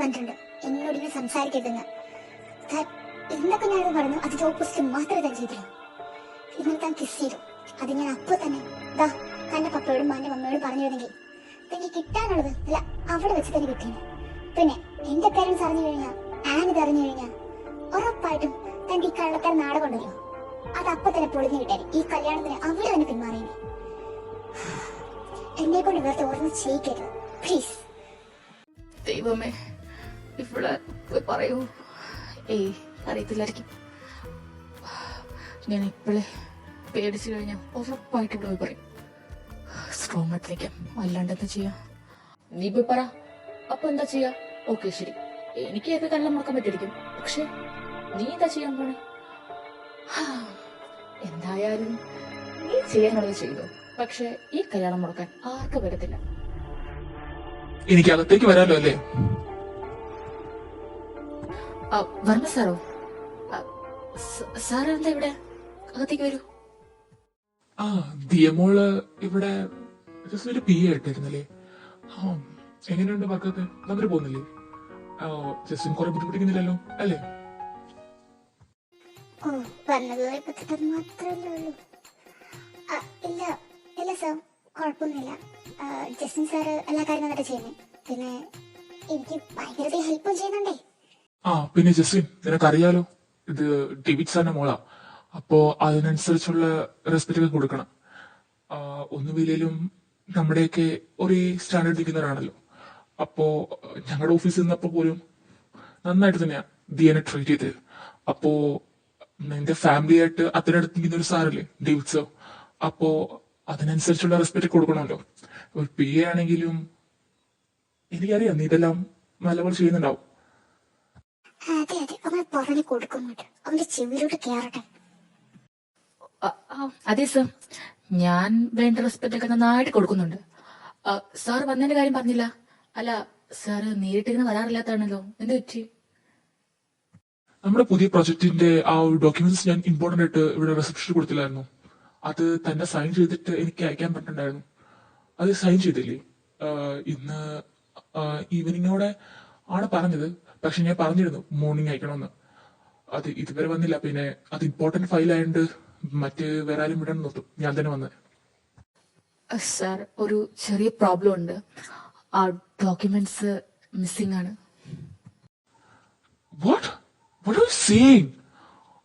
പറഞ്ഞിട്ടുണ്ട് എന്നോട് ഇങ്ങനെ സംസാരിക്കരുതെന്ന്. എന്തൊക്കെ ഞാനത് പറഞ്ഞു അതിന്റെ ഓപ്പോസിറ്റ് മാത്രമേ താൻ ചെയ്തുള്ളൂ. ഇന്നലെ താൻ കിസ് ചെയ്തു. അത് ഞാൻ അപ്പൊ തന്നെ തന്റെ പപ്പയോടും എന്റെ മമ്മയോടും പറഞ്ഞിരുന്നെങ്കിൽ തനിക്ക് കിട്ടാനുള്ളത് അല്ല അവിടെ വെച്ച് തന്നെ കിട്ടിയത്. പിന്നെ എന്റെ പേരൻസ് അറിഞ്ഞു കഴിഞ്ഞാൽ ആനിത് അറിഞ്ഞു കഴിഞ്ഞാൽ ഉറപ്പായിട്ടും തന്റെ ഈ കള്ളക്കാരൻ നാടകമുണ്ടല്ലോ അത് അപ്പൊ തന്നെ പൊളിഞ്ഞു കിട്ടാൻ ഈ കല്യാണത്തിന് അവിടെ തന്നെ പിന്മാറിയത്. എന്നെ കൊണ്ട് വെറുതെ ഓർമ്മ ചെയ്യിക്കരുത് പ്ലീസ്. ദൈവമേ, ഇവിടെ പോയി പറയൂ. അറിയത്തില്ലായിരിക്കും. ഞാൻ ഇപ്പോഴേ പേടിച്ചു കഴിഞ്ഞാൽ ഉറപ്പായിട്ട് ഇവിടെ പോയി പറയും. സ്ട്രോങ് ആയിട്ടിരിക്കാം, അല്ലാണ്ട് എന്താ ചെയ്യാ? നീ പോയി പറ. അപ്പൊ എന്താ ചെയ്യാ? ഓക്കെ ശരി, എനിക്ക് ഏത് കള്ളം മുടക്കാൻ പറ്റിയിരിക്കും. പക്ഷെ നീ എന്താ ചെയ്യാൻ പോണേ? എന്തായാലും നീ ചെയ്യാനുള്ളത് ചെയ്തു. പക്ഷെ ഈ കല്യാണം മുടക്കാൻ ആർക്കും പറ്റത്തില്ല. എനിക്ക് അകത്തേക്ക് വരാലോ അല്ലേ? വർമ്മ സാറോ? സാർ എന്താ ഇവിടെ? അകത്തേക്ക് വരൂ. ദിയമോള് ഇവിടെ ഒരു പി ആയിട്ടായിരുന്നല്ലേ? എങ്ങനെയുണ്ട് വർക്കൊക്കെ? നന്നായിട്ട് പോകുന്നില്ലേ? ജസ്റ്റിൻ കുറെ ബുദ്ധിമുട്ടിക്കുന്നില്ലല്ലോ അല്ലേ? ഇല്ല സാർ, കുഴപ്പമൊന്നുമില്ല. ജസ്റ്റിൻ സാറ് എല്ലാ കാര്യം നന്നായിട്ട് ചെയ്യുന്നേ. പിന്നെ എനിക്ക് ഭയങ്കര ഹെൽപ്പും ചെയ്യുന്നുണ്ടേ. പിന്നെ ജസ്റ്റിൻ, നിനക്കറിയാലോ ഇത് ഡേവിഡ് സാറിന്റെ മോളാ. അപ്പോ അതിനനുസരിച്ചുള്ള റെസ്പെക്ട് ഒക്കെ കൊടുക്കണം. ഒന്നുമില്ലേലും നമ്മുടെയൊക്കെ ഒരേ സ്റ്റാൻഡേർഡ് നിൽക്കുന്നവരാണല്ലോ. അപ്പോ ഞങ്ങളുടെ ഓഫീസിൽ നിന്നപ്പോ പോലും നന്നായിട്ട് തന്നെയാ ദിയനെ ട്രീറ്റ് ചെയ്തത്. അപ്പോ നിന്റെ ഫാമിലി ആയിട്ട് അതിനടുത്ത് നിൽക്കുന്ന ഒരു സാറല്ലേ ഡേവിഡ് സർ. അപ്പോ അതിനനുസരിച്ചുള്ള റെസ്പെക്ട് കൊടുക്കണമല്ലോ. ഒരു പി എ ആണെങ്കിലും എനിക്കറിയാം നീ ഇതെല്ലാം നല്ലപോലെ ചെയ്യുന്നുണ്ടാവും. അതെ അതെ, അവനെ പറഞ്ഞു കൊടുക്കുന്നുണ്ട്. അവന്റെ ചെവിയിലോട്ട് കേറട്ടെ. അതെ സർ, ഞാൻ വേണ്ട റെസ്പെക്ട് ഒക്കെ നന്നായിട്ട് കൊടുക്കുന്നുണ്ട്. സാർ വന്നതിന്റെ കാര്യം പറഞ്ഞില്ല. അല്ല, സാറ് നേരിട്ടിരുന്ന് വരാറില്ലാത്താണല്ലോ, എന്ത് പറ്റി? നമ്മുടെ പുതിയ പ്രൊജക്ടിന്റെ ആ ഒരു ഡോക്യുമെന്റ്സ് ഞാൻ ഇമ്പോർട്ടന്റ് ആയിട്ട് ഇവിടെ റിസപ്ഷനിൽ കൊടുത്തില്ലായിരുന്നു. അത് തന്നെ സൈൻ ചെയ്തിട്ട് എനിക്ക് അയക്കാൻ പറ്റുന്നുണ്ടായിരുന്നു. അത് സൈൻ ചെയ്തില്ലേ? ഇന്ന് ഈവനിങ്ങോടെ ആണ് പറഞ്ഞത്. പക്ഷെ ഞാൻ പറഞ്ഞിരുന്നു മോർണിംഗ് അയക്കണമെന്ന്. അത് ഇതുവരെ വന്നില്ല. പിന്നെ അത് ഇമ്പോർട്ടന്റ് ഫയൽ ആയതുകൊണ്ട് മറ്റ് വേറെ ആരും വിടാൻ നോക്കും. ഞാൻ തന്നെ വന്നത്. സാർ, ഒരു ചെറിയ പ്രോബ്ലം ഉണ്ട്. ആ ഡോക്യുമെന്റ്സ് മിസ്സിംഗ് ആണ്.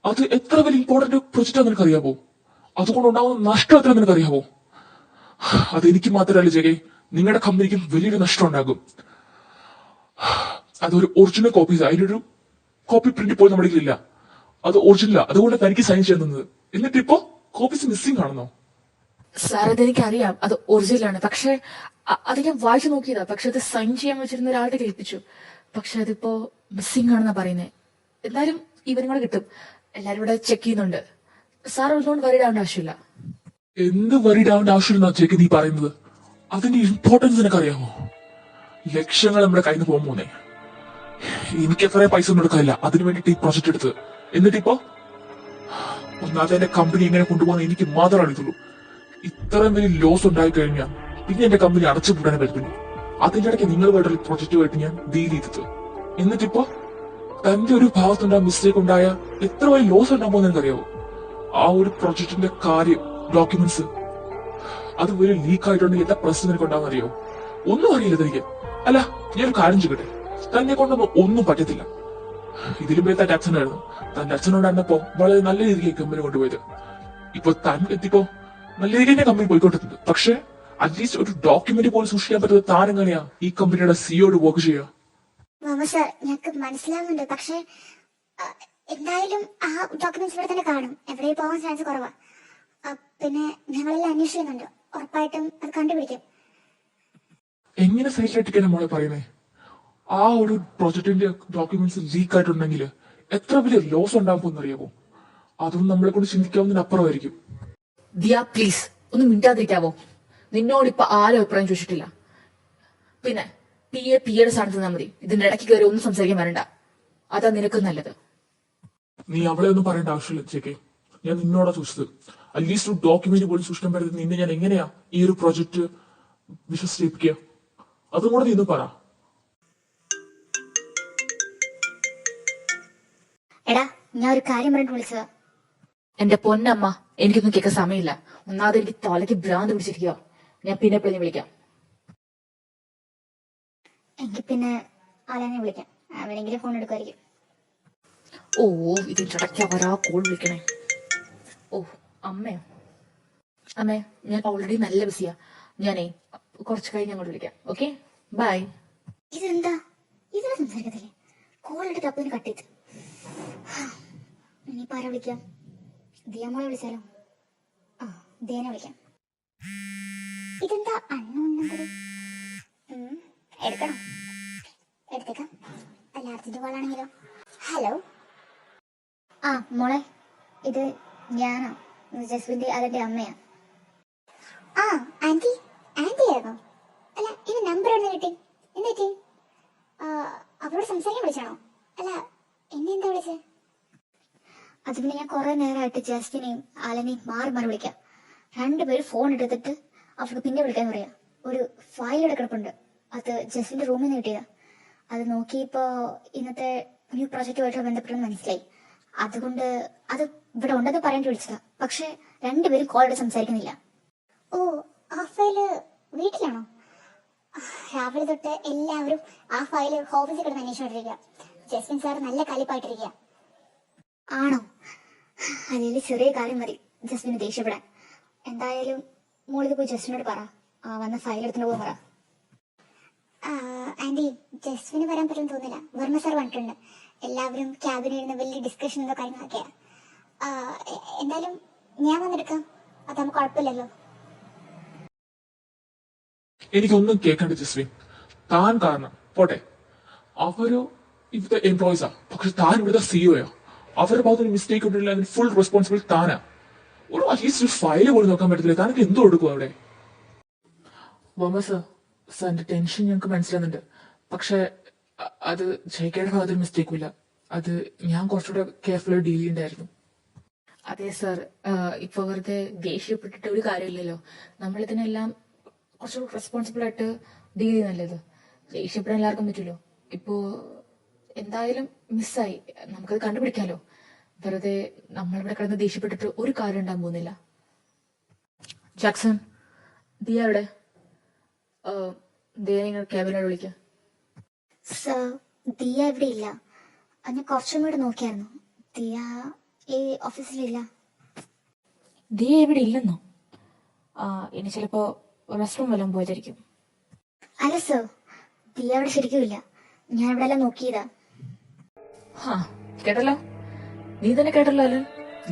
അത് എത്ര വലിയ ഇമ്പോർട്ടന്റ് പ്രൊജക്റ്റ് നിനക്ക് അറിയാവോ? അതുകൊണ്ടുണ്ടാവുന്ന നഷ്ടം എത്ര നിനക്ക് അറിയാവോ? അതെനിക്ക് മാത്രമല്ല ജഗേ, നിങ്ങളുടെ കമ്പനിക്കും വലിയൊരു നഷ്ടം ഉണ്ടാകും. അതൊരു ഒറിജിനൽ കോപ്പീസ്. അതിലൊരു കോപ്പി പ്രിന്റ് പോലും നമ്മുടെ ഇല്ല. അത് ഒറിജിനൽ. അതുകൊണ്ട് തനിക്ക് സൈൻ ചെയ്യാൻ തന്നത്. എന്നിട്ട് ഇപ്പോ കോപ്പീസ് മിസ്സിംഗ് ആണെന്നോ? സാർ, അതെനിക്ക് അറിയാം, അത് ഒറിജിനൽ ആണ്. പക്ഷെ അത് ഞാൻ വായിച്ചു നോക്കിയതാ. പക്ഷെ അത് സൈൻ ചെയ്യാൻ വെച്ചിരുന്ന ഒരാളുടെ കേൾപ്പിച്ചു. പക്ഷെ അതിപ്പോ മിസ്സിംഗ് ആണെന്നാ പറയുന്നത്. എന്തായാലും ഇവരും കൂടെ കിട്ടും. എല്ലാരും ഇവിടെ ചെക്ക് ചെയ്യുന്നുണ്ട്. സാർ ഒന്നുകൊണ്ട് വരീഡ് ആവേണ്ട ആവശ്യമില്ല. എന്ത് വരീഡ് ആവേണ്ട ആവശ്യമില്ല ചേക്ക് നീ പറയുന്നത്? അതിന്റെ ഇമ്പോർട്ടൻസ് നിനക്കറിയാമോ? ലക്ഷങ്ങൾ നമ്മുടെ കയ്യിൽ നിന്ന് പോകാൻ പോന്നേ. എനിക്ക് എത്ര പൈസ ഒന്നും എടുക്കാനില്ല അതിനു വേണ്ടിട്ട് ഈ പ്രൊജക്ട് എടുത്തത്. എന്നിട്ടിപ്പോ ഒന്നാമത്തെ എന്റെ കമ്പനി എങ്ങനെ കൊണ്ടുപോകുന്ന എനിക്ക് മാത്രമേ അറിയത്തുള്ളൂ. ഇത്രയും വലിയ ലോസ് ഉണ്ടായി കഴിഞ്ഞാൽ പിന്നെ എന്റെ കമ്പനി അടച്ചുപൂടാൻ പറ്റുന്നു. അതിന്റെ ഇടയ്ക്ക് നിങ്ങളുമായിട്ടുള്ള പ്രൊജക്റ്റുമായിട്ട് ഞാൻ ഡീൽ ചെയ്തത്. എന്നിട്ടിപ്പോ തന്റെ ഒരു ഭാഗത്തുണ്ടായ മിസ്റ്റേക്ക് ഉണ്ടായ എത്ര വലിയ ലോസ് ഉണ്ടാകുമ്പോൾ നിനക്കറിയാവോ? ആ ഒരു പ്രൊജക്ടിന്റെ കാര്യം ഡോക്യുമെന്റ്സ് അത് വലിയ ലീക്ക് ആയിട്ടുണ്ടെങ്കിൽ എന്താ പ്രശ്നം നിനക്ക് ഉണ്ടാകുന്ന അറിയോ? ഒന്നും അറിയില്ല തനിക്ക്. അല്ല, ഞാനൊരു കാര്യം ചെയ്യട്ടെ, തന്നെ കൊണ്ടൊന്നും ഒന്നും പറ്റത്തില്ല. ഇതിലും പേര് തന്റെ അച്ഛനായിരുന്നു. തന്റെ അച്ഛനോടായിരുന്നപ്പോ വളരെ നല്ല രീതിക്ക് കമ്പനി കൊണ്ടുപോയത്. ഇപ്പൊ താൻ എത്തിപ്പോ നല്ല രീതിയിൽ തന്നെ കമ്പനി പോയിക്കൊണ്ടിരുന്നത്. പക്ഷെ അറ്റ്ലീസ്റ്റ് ഒരു ഡോക്യുമെന്റ് പോലും സൂക്ഷിക്കാൻ പറ്റുന്നത് താൻ എങ്ങനെയാ ഈ കമ്പനിയുടെ സിഇഒയോട് വർക്ക് ചെയ്യുക? ഞങ്ങൾക്ക് മനസ്സിലാവുന്നുണ്ട്. പക്ഷെ എന്തായാലും ആ ഡോക്യുമെന്റ്സ് ഇവിടെ തന്നെ കാണും. എവിടെ പോകാൻ ചാൻസ് കുറവാ. പിന്നെ ഞങ്ങളെല്ലാം അന്വേഷിക്കുന്നുണ്ട്. ഉറപ്പായിട്ടും അത് കണ്ടുപിടിക്കും. എങ്ങനെ സൈറ്റിലെത്തിക്കാനാ മോളെ പറയുന്നേ? ആ ഒരു പ്രൊജക്ടിന്റെ ഡോക്യുമെന്റ്സ് ലീക്ക് ആയിട്ടുണ്ടെങ്കിൽ എത്ര വലിയ ലോസ് ഉണ്ടാകുമെന്ന് അറിയാമോ? അതൊന്നും നമ്മളെ കൊണ്ട് ചിന്തിക്കാവുന്നതിനപ്പുറമായിരിക്കും. ദിയ, പ്ലീസ് ഒന്ന് മിണ്ടാതിരിക്കാവോ? നിന്നോട് ഇപ്പൊ ആരും അഭിപ്രായം ചോദിച്ചിട്ടില്ല. പിന്നെ പിയുടെ സ്ഥാനത്ത് നിന്നാ മതി. ഇതിന്റെ ഇടയ്ക്ക് കയറി ഒന്നും സംസാരിക്കാൻ വരണ്ട. അതാ നിനക്ക് നല്ലത്. നീ അവളെ ഒന്നും പറയേണ്ട ആവശ്യമില്ല ചേക്കെ. ഞാൻ നിന്നോടാ ചോദിച്ചത്. അറ്റ്ലീസ്റ്റ് ഒരു ഡോക്യുമെന്റ് പോലും സൂക്ഷിക്കാൻ പറ്റുന്നത് നിന്നെ ഞാൻ എങ്ങനെയാ ഈ ഒരു പ്രൊജക്ട് വിശ്വസിപ്പിക്കുക? അതും കൂടെ നീ ഒന്ന് പറ. എടാ, ഞാൻ ഒരു കാര്യം പറഞ്ഞിട്ട് വിളിച്ചതാ. എന്റെ പൊന്നമ്മ, എനിക്കൊന്നും കേൾക്കാൻ സമയമില്ല. ഒന്നാമത് എനിക്ക് തലയ്ക്ക് ഭ്രാന്ത് പിടിച്ചിരിക്കുക. ഞാൻ പിന്നെ എപ്പോഴും വിളിക്കാം. എങ്കിൽ പിന്നെ ആലാനെ വിളിക്കാം. അവനെങ്കിലും ഫോൺ എടുക്കുമായിരിക്കും. ഓ, ഇതിന്റെ ഇടയ്ക്ക് അവരാ കോൾ വിളിക്കണേ. ഓ, അമ്മയോ? അമ്മേ, ഞാൻ ഓൾറെഡി നല്ല ബിസിയാ. ഞാനേ കുറച്ച് കഴിഞ്ഞ് അങ്ങോട്ട് വിളിക്കാം. Okay, bye. ഇതെന്താ ഇതിനെ സംസാരിക്കത്തില്ലേ? കോൾ എടുത്ത് അപ്പതിന് കട്ട് ചെയ്ത്. ഇനിയിപ്പോ ആരാ വിളിക്കാം? ദിയാമോളെ വിളിച്ചാലോ? ആ, ദിയനെ വിളിക്കാം. ഇതെന്താ അണ്ണ എടുക്കണം? എടുത്തേക്കാം. അല്ല, അർജന്റ് കോളാണെങ്കിലോ? ഹലോ. ആ മോളെ, ഇത് ഞാനാ, ജസ്വിന്റെ അതിന്റെ അമ്മയാ. ആ ആന്റി, ആന്റി ആയിരുന്നോ? അല്ല, ഇത് നമ്പർ എവിടെ കിട്ടി? എന്താ പറ്റി? അവരോട് സംസാരിക്കാൻ വിളിച്ചാണോ? അല്ല, എന്നെ എന്താ വിളിച്ചേ? അത് പിന്നെ ഞാൻ കുറെ നേരമായിട്ട് ജസ്റ്റിനെയും ആലനെയും മാറി മാറി വിളിക്കാം. രണ്ടുപേരും ഫോൺ എടുത്തിട്ട് അവർക്ക് പിന്നെ വിളിക്കാൻ പറയാം. ഒരു ഫയൽ കിടപ്പുണ്ട്, അത് ജസ്റ്റിന്റെ റൂമിൽ നിന്ന് കിട്ടിയതാ. അത് നോക്കിയപ്പോ ഇന്നത്തെ ന്യൂ പ്രോജക്റ്റുമായിട്ട് ബന്ധപ്പെട്ടെന്ന് മനസ്സിലായി. അതുകൊണ്ട് അത് ഇവിടെ ഉണ്ടെന്ന് പറയാൻ വിളിച്ചതാ. പക്ഷെ രണ്ടുപേരും കോൾ എടുത്ത് സംസാരിക്കുന്നില്ല. ഓ, ആ ഫയല് വീട്ടിലാണോ? രാവിലെ തൊട്ട് എല്ലാവരും ആ ഫയല് ഓഫീസിൽ കിടന്ന് അന്വേഷിച്ചോണ്ടിരിക്കുക. ജസ്റ്റിൻ സാർ നല്ല കലിപ്പായിട്ടിരിക്കുക. ആണോ? അതിൽ ചെറിയ കാര്യം മതി ജസ്റ്റിന് ദേഷ്യപ്പെടാൻ. എന്തായാലും മോളിത് പോയി ജസ്റ്റിനോട് പറ, വന്ന ഫയൽ എടുത്തിട്ട് പോകാൻ പറ. ആന്റി, ജസ്റ്റിന് വരാൻ പറ്റുമെന്ന് തോന്നില്ല. വർമ്മ സാർ വന്നിട്ടുണ്ട്. എല്ലാവരും ക്യാബിനിൽ ഇരുന്ന് വലിയ ഡിസ്കഷൻ എന്തോ കാര്യങ്ങളൊക്കെയാ. എന്തായാലും ഞാൻ വന്നെടുക്കാം, അതാകുമ്പോൾ കുഴപ്പമില്ലല്ലോ. എനിക്കൊന്നും കേൾക്കണ്ട ജസ്വിൻ. താൻ കാരണം പോട്ടെ, അവര് ഇവിടുത്തെ എംപ്ലോയീസാ. പക്ഷെ താൻ ഇവിടുത്തെ സിഇഒയാ. അവരുടെ ഭാഗത്ത് ഒരു മിസ്റ്റേക്ക് ഉണ്ടെങ്കിൽ അതിന് ഫുൾ റെസ്പോൺസിബിൾ താനാ. ഒരു അറ്റ്ലീസ്റ്റ് ഒരു ഫയല് പോലും നോക്കാൻ പറ്റത്തില്ല. താനൊക്കെ എന്തോ എടുക്കും അവിടെ? വമ്മ സർ, സാറിന്റെ ടെൻഷൻ ഞങ്ങൾക്ക് മനസ്സിലാകുന്നുണ്ട്. പക്ഷെ അത് ജയിക്കയുടെ ഭാഗത്തൊരു മിസ്റ്റേക്കും ഇല്ല. അത് ഞാൻ കുറച്ചുകൂടെ കെയർഫുൾ ഡീൽ ചെയ്യണ്ടായിരുന്നു. അതെ സർ, ഇപ്പൊ വെറുതെ ദേഷ്യപ്പെട്ടിട്ട് ഒരു കാര്യമില്ലല്ലോ. നമ്മളിതിനെല്ലാം കുറച്ചുകൂടി റെസ്പോൺസിബിൾ ആയിട്ട് ഡീൽ ചെയ്യുന്നല്ലത്. ദേഷ്യപ്പെടാൻ എല്ലാവർക്കും പറ്റുമല്ലോ. ഇപ്പോ എന്തായാലും മിസ്സായി, നമുക്കത് കണ്ടുപിടിക്കാലോ. വെറുതെ നമ്മളിവിടെ കിടന്ന് ദേഷ്യപ്പെട്ടിട്ട് ഒരു കാര്യം ഉണ്ടാകാൻ പോകുന്നില്ല. ജാക്സൺ, ദിയ എവിടെ? ദിയ നിങ്ങൾ ക്യാബിനോട് വിളിക്കാം. സർ, ദിയ ഇവിടെ ഇല്ല. ഞാൻ കുറച്ചും കൂടെ നോക്കിയായിരുന്നു. ദിയ ഈ ഓഫീസിലില്ല. ദിയ ഇവിടെ ഇല്ലെന്നോ? ഇനി ചിലപ്പോ റെസ്റ്റ് റൂം വല്ലതും പോയതായിരിക്കും. അല്ല സർ, ദിയ അവിടെ ശരിക്കും ഇല്ല. ഞാൻ ഇവിടെ എല്ലാം നോക്കിയതാ. കേട്ടല്ലോ, നീ തന്നെ കേട്ടല്ലോ അല്ലേ?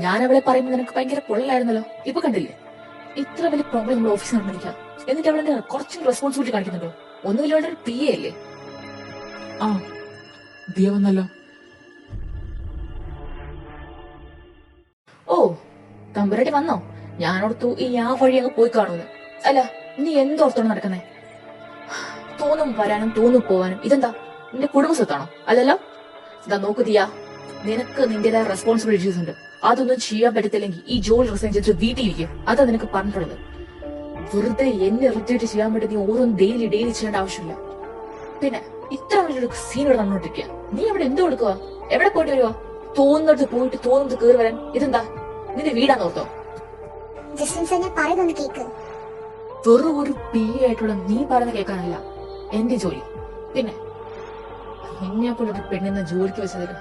ഞാൻ അവളെ പറയുമ്പോൾ നിനക്ക് ഭയങ്കര പൊള്ളലായിരുന്നല്ലോ. ഇപ്പൊ കണ്ടില്ലേ, ഇത്ര വലിയ പ്രോബ്ലം നമ്മൾ ഓഫീസിൽ നടന്നിരിക്കാം. എന്നിട്ട് അവളെ കുറച്ചും റെസ്പോൺസിബിലിറ്റി കാണിക്കുന്നുണ്ടോ? ഒന്നുമില്ലാണ്ട് ഒരു പി എ അല്ലേ? ആ, ദിയ വന്നല്ലോ. ഓ, തമ്പുരാട്ടി വന്നോ? ഞാനോർത്തു ഈ ആ വഴി അങ്ങ് പോയി കാണൂന്ന്. അല്ല, നീ എന്തോർത്താണ് നടക്കുന്നേ? തോന്നും വരാനും തോന്നും പോവാനും. ഇതെന്താ നിന്റെ കുടുംബ സ്വത്താണോ? അല്ലല്ലോ. ഇതാ നോക്ക് ദിയ, നിനക്ക് നിന്റേതായ റെസ്പോൺസിബിലിറ്റീസ് ഉണ്ട്. അതൊന്നും ചെയ്യാൻ പറ്റത്തില്ലെങ്കിൽ ഈ ജോലി റിസൈൻ ചെയ്തിട്ട് വീട്ടിലിരിക്കും. അതാ നിനക്ക് പറഞ്ഞിട്ടുള്ളത്. വെറുതെ എന്നെ ഇറിറ്റേറ്റ് ചെയ്യാൻ വേണ്ടി നീ ഓരോന്ന് ഡെയിലി ചെയ്യേണ്ട ആവശ്യമില്ല. പിന്നെ ഇത്ര വലിയൊരു സീൻ ഇവിടെ നടന്നുകൊണ്ടിരിക്കുക. നീ ഇവിടെ എന്തോ എടുക്കുക? എവിടെ പോയിട്ട് വരുവാ? തോന്നുന്നിടത്ത് പോയിട്ട് തോന്നുന്നത് കയറി വരാൻ. ഇതെന്താ നിന്റെ വീടാന്ന് ഓർത്തോ? വെറും ഒരു പി ആയിട്ടുള്ള നീ പറയുന്ന കേൾക്കാനല്ല എന്റെ ജോലി. പിന്നെ എന്നെ പോലെ ഒരു പെണ്ണിനെ ജോലിക്ക് വെച്ചതില്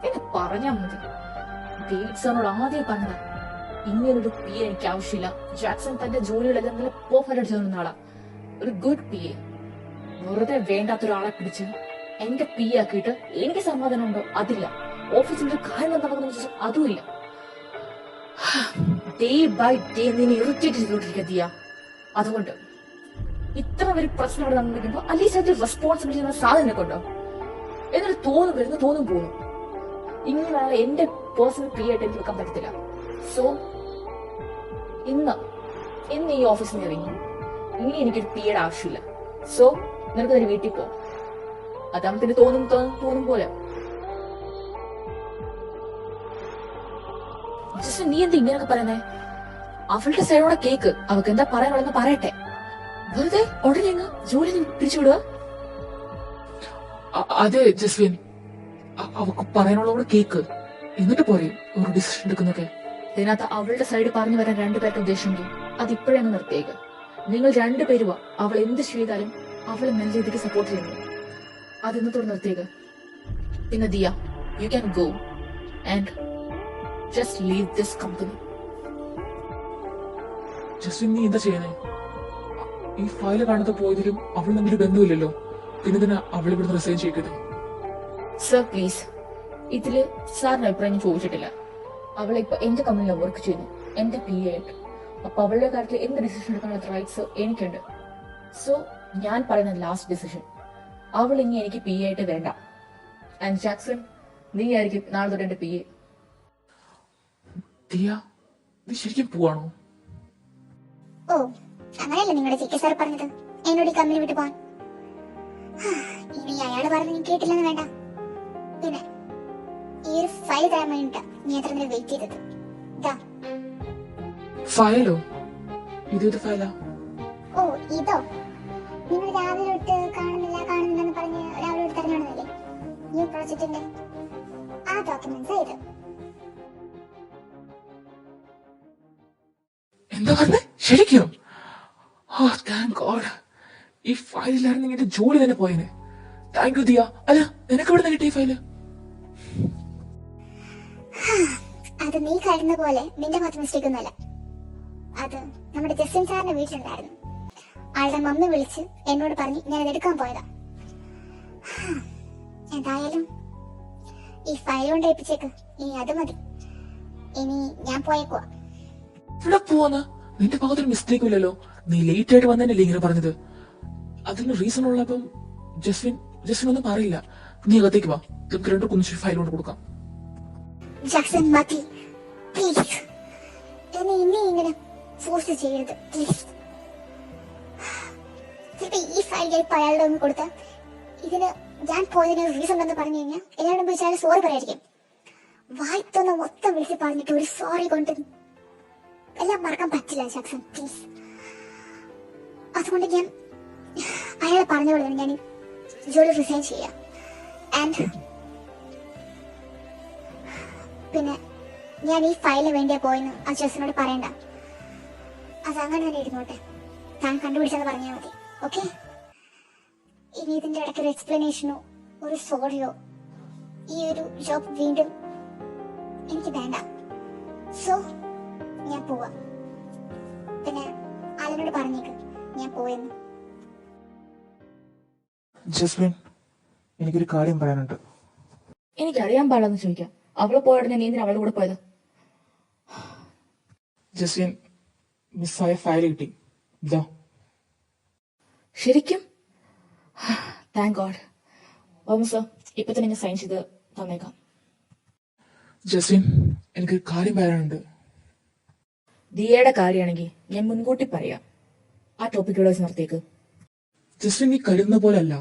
എന്നെ പറഞ്ഞാ മതി. ഡേവിഡ് സാറിനോട് ആദ്യം പറഞ്ഞതാ, ഇങ്ങനൊരു പി എ എനിക്ക് ആവശ്യമില്ല. ജാക്സൺ തന്റെ ജോലികളെല്ലാം നല്ല പെർഫെക്റ്റ് ആയിട്ട് ചെയ്യുന്ന ആളാ, ഒരു ഗുഡ് പി എ. വെറുതെ വേണ്ടാത്തൊരാളെ പിടിച്ച് എന്റെ പി ആക്കിയിട്ട് എനിക്ക് സമാധാനം ഉണ്ടോ? അതില്ല. ഓഫീസിൽ ഒരു കാര്യം നടക്കുന്ന വെച്ചാൽ അതുമില്ല. ഡേ ബൈ ഡേ നിന്നെ ഇറിറ്റേറ്റ് ചെയ്തോണ്ടിരിക്കുക. അതുകൊണ്ട് ഇത്ര വലിയ പ്രശ്നം ഇവിടെ നടന്നിരിക്കുമ്പോ അറ്റ്ലീസ്റ്റ് അതിന്റെ റെസ്പോൺസിബിലിറ്റി എന്ന സാധനം കൊണ്ടോ? എന്നിട്ട് തോന്നും വരുന്നു, തോന്നും പോകുന്നു. ഇങ്ങനെയാണ് എന്റെ പേഴ്സണൽ പി ആയിട്ട് എനിക്ക് വെക്കാൻ പറ്റത്തില്ല. സോ ഇന്ന് ഈ ഓഫീസിൽ നിന്ന് ഇറങ്ങി. ഇനി എനിക്കൊരു പി യുടെ ആവശ്യമില്ല. സോ നിനക്ക് തന്നെ വീട്ടിൽ പോ. അതാകുമ്പോ പിന്നെ തോന്നും പോലെ. ജസ്റ്റ് നീ എന്താ ഇങ്ങനെയൊക്കെ പറയുന്നേ? അവളുടെ സൈഡോടെ കേക്ക്, അവൾക്ക് എന്താ പറയാനുള്ളതെന്ന് പറയട്ടെ. വെറുതെ ഉടനെ ജോലി പിരിച്ചുവിടുക. അതെ ജസ്വിൻ, അവക്ക് പറയാനുള്ളവള് കേക്ക്, എന്നിട്ട് പോരെ ഒരു ഡിസിഷൻ എടുക്കുന്നൊക്കെ. ഇതിനകത്ത് അവളുടെ സൈഡ് പറഞ്ഞു വരാൻ രണ്ടുപേരുടെ ഉദ്ദേശമെങ്കിൽ അത് ഇപ്പോഴേ അങ്ങ് നിർത്തിയേക്ക്. നിങ്ങൾ രണ്ടുപേരും അവൾ എന്ത് ചെയ്താലും അവളെ നല്ല രീതിക്ക് സപ്പോർട്ട് ചെയ്യുന്നു. അത് ഇന്നത്തോട് നിർത്തിയേക്ക്. പിന്നെ Diya, you can go and just leave this company. Justin നീ എന്താ ചെയ്യണേ? ഈ ഫയല് കാണാതെ പോയതിലും അവൾ തമ്മിൽ ബന്ധമില്ലല്ലോ, പിന്നെ തന്നെ അവൾ ഇവിടുന്ന് റിസൈൻ ചെയ്യിക്കട്ടെ. സർ പ്ലീസ്, ഇതില് സാറിന് അഭിപ്രായം ചോദിച്ചിട്ടില്ല. അവളിപ്പോ എന്റെ കമ്പനിയിലാണ് വർക്ക് ചെയ്യുന്നു, എന്റെ PA ആയിട്ട്. അപ്പൊ അവളുടെ കാര്യത്തിൽ എന്ത് ഡിസിഷൻ എടുക്കാനുള്ള റൈറ്റ്സ് എനിക്കുണ്ട്. സോ ഞാൻ പറയുന്ന ലാസ്റ്റ് ഡിസിഷൻ, അവൾ ഇനി എനിക്ക് PA ആയിട്ട് വേണ്ട. ആൻഡ് ജാക്സൺ, നീ ആയിരിക്കും നാളെ തൊട്ട് എന്റെ PA. ദിയ, നീ ശരിക്കും പോവാണോ? ഓ, അങ്ങനെയല്ലേ നിങ്ങളുടെ CK സാർ പറഞ്ഞത് എന്നോട് ഈ കമ്പനി വിട്ട് പോവാൻ? ഇനി അയാള് പറഞ്ഞ് നീ കേട്ടില്ലെന്ന് വേണ്ട. പിന്നെ ഈ ഒരു ഫയൽ തരാൻ വേണ്ടിട്ടാ നീ എത്ര നേരം വെയിറ്റ് ചെയ്തത്. ദാ. ഫയലോ? ഇതേത് ഫയലാ? ഓ ഇതോ? നിങ്ങൾ രാവിലെ തൊട്ട് കാണുന്നില്ലെന്ന് പറഞ്ഞ് രാവിലെ തൊട്ട് തെരഞ്ഞെടുന്നില്ലേ ന്യൂ പ്രോജക്റ്റിന്റെ ആ ഡോക്യുമെന്റ്സ് ഇത്. എന്താ പറഞ്ഞേ? ശരിക്കും? ഓ താങ്ക് ഗോഡ്, ഈ ഫയലിലായിരുന്നു എന്റെ ജോലി തന്നെ പോയേനെ. Thank you Diya. അല്ല, നിനക്ക് എവിടെ നിന്ന് കിട്ടിയ ഫയല്? അത് നീ കരുതുന്ന പോലെ നിന്റെ മാത്രം മിസ്റ്റേക്ക് ഒന്നുമല്ല. അത് നമ്മുടെ ജസ്റ്റിൻ സാറിന്റെ വീട്ടിലുണ്ടായിരുന്നു. ആളുടെ മമ്മി വിളിച്ച് എന്നോട് പറഞ്ഞ് ഞാൻ അത് എടുക്കാൻ പോയതാ. എന്തായാലും ഈ ഫയൽ കൊണ്ട് ഏൽപ്പിച്ചേക്ക്. ഇനി അത് മതി. ഇനി ഞാൻ പോയേക്കുവാ. ഇവിടെ പോവാന്ന്? നിന്റെ ഭാഗത്തൊരു മിസ്റ്റേക്കും ഇല്ലല്ലോ. നീ ലേറ്റ് ആയിട്ട് വന്നതല്ലേ ഇങ്ങനെ പറഞ്ഞത്? അതിന് റീസൺ ഉള്ളപ്പം ജസ്റ്റിൻ ഒന്നും പറയില്ല. നീ അകത്തേക്ക് വാ, നമുക്ക് രണ്ടു കുന്നിച്ച് ഫയൽ കൊണ്ട് കൊടുക്കാം. ജാക്സൺ മതി പ്ലീസ്. എന്നെ ഇനി ഇങ്ങനെ ഫോഴ്സ് ചെയ്യരുത് പ്ലീസ്. ചിലപ്പോ ഈ ഫയൽ ചിലപ്പോൾ അയാളുടെ ഒന്ന് കൊടുത്താൽ ഇതിന് ഞാൻ പോയതിന് റീസൺ എന്ന് പറഞ്ഞു കഴിഞ്ഞാൽ എല്ലാവരും പോയി അയാൾ സോറി പറയായിരിക്കും. വായിത്തൊന്ന് മൊത്തം വിളിച്ച് പറഞ്ഞിട്ട് ഒരു സോറി കൊണ്ട് എല്ലാം മറക്കാൻ പറ്റില്ല ജാക്സൺ പ്ലീസ്. അതുകൊണ്ട് ഞാൻ അയാളെ പറഞ്ഞ പോലെ തന്നെ ഞാൻ ജോലി റിസൈൻ ചെയ്യാം. ആൻഡ് പിന്നെ ഞാൻ ഈ ഫയലിന് വേണ്ടിയാ പോയെന്ന് ആ ജസ്റ്റിനോട് പറയണ്ട. അത് അങ്ങനെ തന്നെ ഇരുന്നോട്ടെ. താൻ കണ്ടുപിടിച്ചെന്ന് പറഞ്ഞാൽ മതി. ഓക്കെ? ഇനി ഇതിന്റെ ഇടയ്ക്ക് ഒരു എക്സ്പ്ലനേഷനോ ഒരു സോറിയോ ഈ ഒരു ജോബ് വീണ്ടും എനിക്ക് വേണ്ട. സോ ഞാൻ പോവാ. പിന്നെ ആളിനോട് പറഞ്ഞേക്ക് ഞാൻ പോയെന്ന്. ജസ്മിൻ, എനിക്കൊരു കാര്യം പറയാനുണ്ട്. എനിക്കറിയാൻ പാടില്ലെന്ന് ചോദിക്കാം. അവള് പോയടനെ നീ എന്തിനാ അവളുടെ കൂടെ പോയത്? ജസ്മിൻ, മിസ്സായ ഫയൽ കിട്ടി. ഇതാ. ശരിക്കും? Thank God. സർ, ഇപ്പൊ തന്നെ ഞാൻ സൈൻ ചെയ്ത് തന്നേക്കാം. ജസ്മിൻ, എനിക്കൊരു കാര്യം പറയാനുണ്ട്. ദിയയുടെ കാര്യമാണെങ്കിൽ ഞാൻ മുൻകൂട്ടി പറയാം. ആ ടോപ്പിക്കോടെ നിർത്തിയേക്ക്. ജസ്റ്റിൻ, നീ കരുതുന്ന പോലെ അല്ല.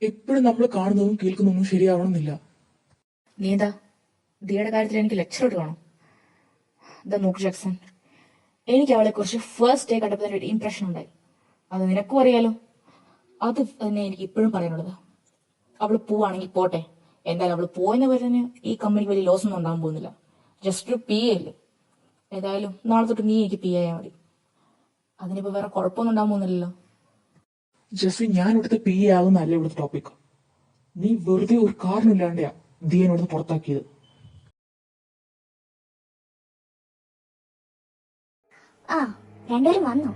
എപ്പോഴും നമ്മൾ കാണുന്നതും കേൾക്കുന്നതൊന്നും ശരിയാവണമെന്നില്ല. നീ എന്താ ദിയയുടെ കാര്യത്തിൽ എനിക്ക് ലെക്ചർ എടുക്കണം? ഇതാ നോക്ക് ജാക്സൺ, എനിക്ക് അവളെ കുറിച്ച് ഫസ്റ്റ് ഡേ കണ്ടപ്പോൾ തന്നെ ഒരു ഇംപ്രഷൻ ഉണ്ടായി. അത് നിനക്കും അറിയാലോ. അത് തന്നെ എനിക്ക് ഇപ്പോഴും പറയാനുള്ളത്. അവള് പോവാണെങ്കിൽ പോട്ടെ. എന്തായാലും അവള് പോയെന്ന് പറഞ്ഞ് ഈ കമ്പനിക്ക് വലിയ ലോസ് ഒന്നും ഉണ്ടാകാൻ പോകുന്നില്ല. ജസ്റ്റ് ഒരു PA അല്ലേ. ഏതായാലും നാളെ തൊട്ട് നീ എനിക്ക് PA ആയാൽ മതി. അതിനിപ്പോ വേറെ കുഴപ്പമൊന്നും ഉണ്ടാകാൻ പോകുന്നില്ലല്ലോ. ജസ്റ്റിൻ, ഞാൻ ഇവിടുത്തെ PA ആകുന്നതല്ല ഇവിടുത്തെ ടോപ്പിക്. നീ വെറുതെ ഒരു കാരണമില്ലാണ്ടാ ദിയനെ ഇവിടുന്ന് പുറത്താക്കിയത്. ആ, രണ്ടുപേരും വന്നോ?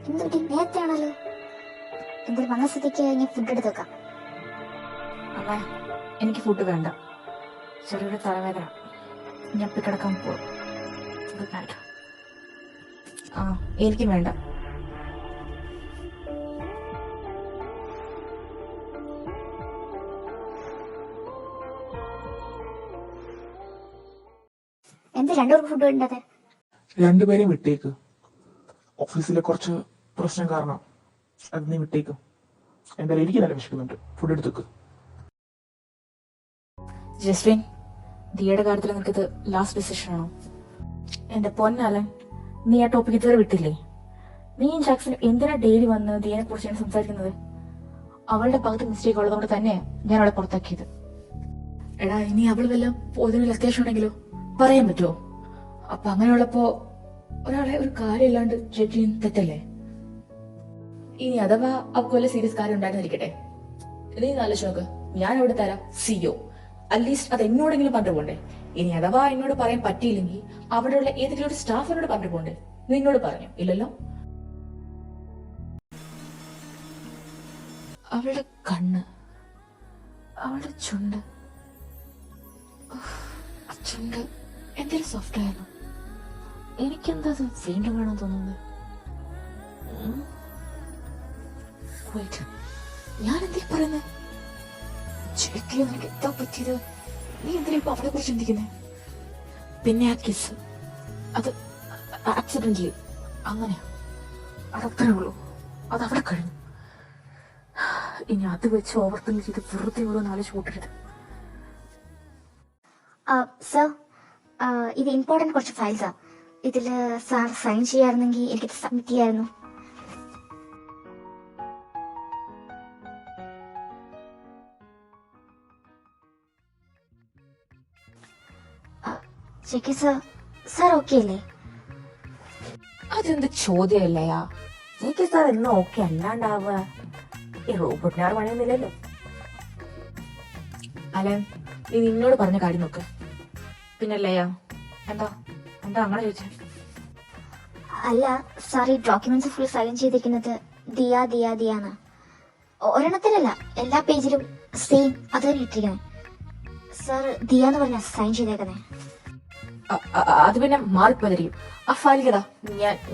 എന്തൊരു നേരത്തെ ആണല്ലോ. എന്തായാലും വന്ന സ്ഥിതിക്ക് ഞാൻ ഫുഡ് എടുത്ത് വെക്കാം. അമ്മ, എനിക്ക് ഫുഡ് വേണ്ട. ചെറിയൊരു തലവേദന. ഞാൻ ഇപ്പൊ കിടക്കാൻ പോകും. Good night. ആ, എനിക്കും വേണ്ട. എന്ത് രണ്ടുപേർക്ക് ഫുഡ് വേണ്ടത്? രണ്ടുപേരെയും വിട്ടേക്ക്. ഓഫീസിലെ കുറച്ച് പ്രശ്നം കാരണം അത് നീ വിട്ടേക്ക്. എന്തായാലും എനിക്ക് നല്ല വിശക്കുന്നുണ്ട്. ഫുഡ് എടുത്തേക്ക്. ജസ്വിൻ, ദിയയുടെ കാര്യത്തിൽ നിനക്കിത് ലാസ്റ്റ് ഡിസിഷൻ ആണോ? എന്റെ പൊന്നലൻ, നീ ആ ടോപ്പിക് ഇതുവരെ വിട്ടില്ലേ? നീയും ജാക്സനും എന്തിനാ ഡെയിലി വന്ന് ദിയനെ കുറിച്ചാണ് സംസാരിക്കുന്നത്? അവളുടെ ഭാഗത്ത് മിസ്റ്റേക്ക് ഉള്ളതുകൊണ്ട് തന്നെ ഞാൻ അവളെ പുറത്താക്കിയത്. എടാ ഇനി അവള് വല്ല പോയതിനുള്ള അത്യാവശ്യം ഉണ്ടെങ്കിലോ പറയാൻ പറ്റുമോ? അപ്പൊ അങ്ങനെയുള്ളപ്പോ ഒരാളെ ഒരു കാര്യമില്ലാണ്ട് ജഡ്ജ് ചെയ്യുന്ന തെറ്റല്ലേ? ഇനി അഥവാ അവൾക്ക് വല്ല സീരിയസ് കാര്യം ഉണ്ടായിരുന്നിരിക്കട്ടെ, നീ ആലോചിച്ച് നോക്ക്, ഞാൻ അവിടെ തരാം സിഒ, അറ്റ്ലീസ്റ്റ് അത് എന്നോടെങ്കിലും പറഞ്ഞു പോണ്ടേ? ഇനി അഥവാ എന്നോട് പറയാൻ പറ്റിയില്ലെങ്കിൽ അവിടെയുള്ള ഏതെങ്കിലും ഒരു സ്റ്റാഫിനോട് പറഞ്ഞു പോണ്ടേ? നിന്നോട് പറഞ്ഞു ഇല്ലല്ലോ? അവളുടെ കണ്ണ്, അവളുടെ ചുണ്ട്, ചുണ്ട് എന്തൊരു സോഫ്റ്റ് ആയിരുന്നു. എനിക്കെന്താ അത് വീണ്ടും വേണം തോന്നുന്നത്. ഞാൻ എന്തിനാ പറയുന്നത്? ശരിക്കും നിനക്ക് എന്താ പറ്റിയത്? നീ എന്തിനാ ഇപ്പൊ അവളെ കുറിച്ച് ചിന്തിക്കുന്നേ? പിന്നെ ആ കിസ്, അത് ആക്സിഡന്റലി അങ്ങനെയാ, അതത്രേ ഉള്ളൂ. അത് അവിടെ കഴിഞ്ഞു. ഇനി അത് വെച്ച് ഓവർ തിങ്ക് ചെയ്ത് വെറുതെ ഓരോന്ന് ആലോചിച്ച് കൂട്ടരുത്. സർ, ഇത് ഇമ്പോർട്ടന്റ് കുറച്ച് ഫയൽസാ. ഇതില് സാർ സൈൻ ചെയ്യാറുന്നെങ്കിൽ എനിക്കിത് സബ്മിറ്റ് ചെയ്യായിരുന്നു. ചെക്കി സർ, സാർ ഓക്കെ അല്ലേ? അതെന്ത് ചോദ്യമല്ലയാ? എനിക്ക് സാർ ഇന്ന് ഓക്കെ അല്ലാണ്ടാവുക? ഈ റോബോട്ടിനാറ് പണിയൊന്നുമില്ലല്ലോ. അല്ലെ, നീ നിന്നോട് പറഞ്ഞ കാര്യം നോക്ക്. പിന്നല്ലയാ, എന്താ എന്താ അങ്ങനെ ചോദിച്ചേ? അല്ല സാർ, ഈ ഡോക്യുമെന്റ്സ് ഫുൾ സൈൻ ചെയ്തിരിക്കുന്നത് ദിയ ദിയ ദിയാന്ന്. ഒരെണ്ണത്തിലല്ല, എല്ലാ പേജിലും സെയിം അത് തന്നെ ഇട്ടിരിക്കണേ. സാർ ദിയ എന്ന് പറഞ്ഞ സൈൻ ചെയ്തേക്കുന്നേ. അത് പിന്നെ മാറിപ്പോയിരിക്കും. ആ ഫയലിക്കതാ,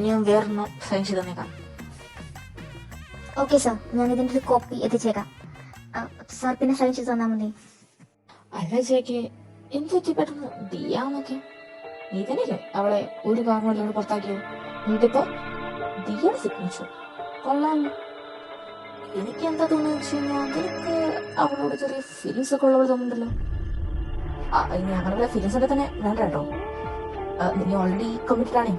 ഞാൻ വേറൊന്നും സൈൻ ചെയ്ത് തന്നേക്കാം. ഓക്കെ സാർ, ഞാൻ ഇതിന്റെ ഒരു കോപ്പി എത്തിച്ചേക്കാം. സാർ പിന്നെ സൈൻ ചെയ്ത് തന്നാൽ മതി. അല്ല ചേക്ക്, എന്ത് പെട്ടെന്ന് ദിയാന്നൊക്കെ? നീ തന്നെയല്ലേ അവളെ ഒരു കാരണമല്ല പുറത്താക്കിയത്? എന്നിട്ടിപ്പോ ദിയുടെ സിഗ്നേച്ചർ കൊള്ളാം. എനിക്ക് എന്താ തോന്നുന്നു വെച്ച് കഴിഞ്ഞാൽ നിനക്ക് അവളോട് ചെറിയ ഫീലിങ്സ് ഒക്കെ ഉള്ളവർ തോന്നുന്നുണ്ടല്ലോ. ഇനി അങ്ങനെയുള്ള ഫീലിങ്സ് ഒക്കെ തന്നെ വേണ്ട കേട്ടോ. നീ ഓൾറെഡി കമ്മിറ്റഡ് ആണേ.